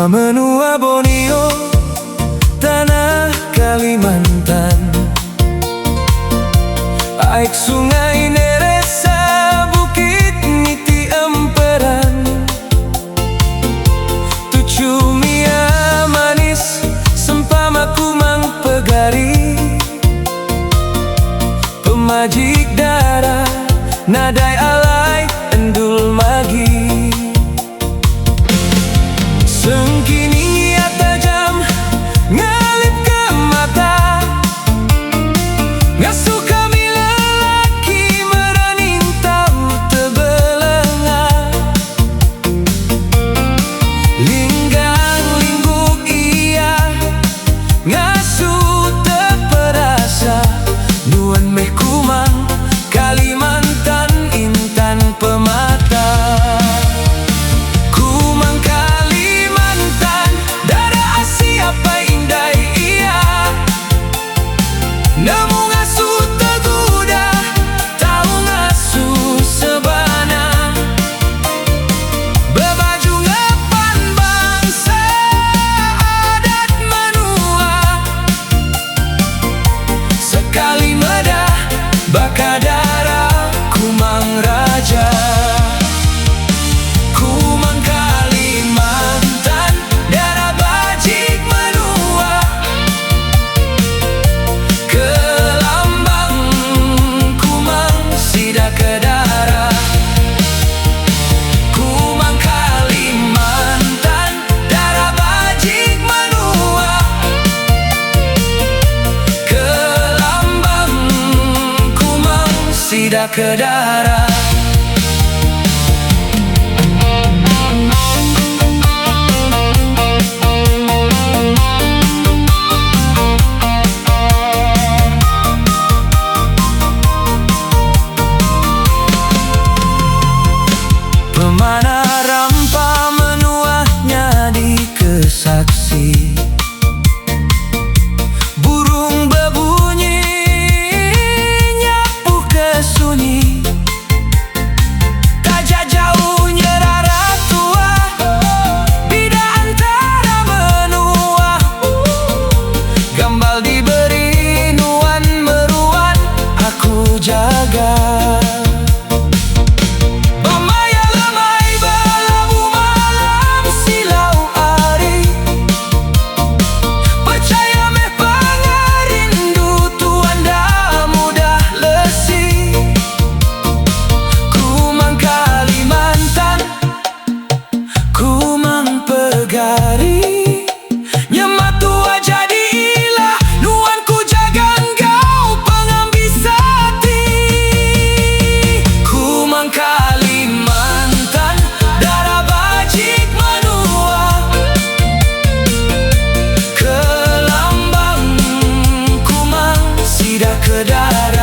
Menua Borneo, tanah Kalimantan, aik sungai Neresa, bukit Niti Emperan, Tucumia manis, Sempama Kumang Pegari, Pemajik Dara, Nadai Alai, Endul Magi. Sengkini ia tajam, ngalip ke mata, ngasuh kami lelaki merening tahu tebelenga. Linggang lingguk ia, ngasuh teperasa, nuan meh Kumang, Kalimantan, intan pemata. Nemu ngasuh teguda, tahu ngasuh sebana, berbaju ngepan bangsa adat menua, sekali medah bakadara Kumang Raja. Kumang Kalimantan, darah bajik menua, ke darah. Kumang Kalimantan, darah bajik menua, ke lambang Kumang sida ke darah. Pemana rampa menuahnya di kesaksi, burung berbunyi nyapu ke sunyi, tak jauhnya rara tua, bida antara menua, gambal diberi nuan meruan, aku jaga. Nyematua jadilah nuanku, jaga engkau pengambisati. Kumang Kalimantan, darah bajik menua, ke lambang Kumang sida ke darah.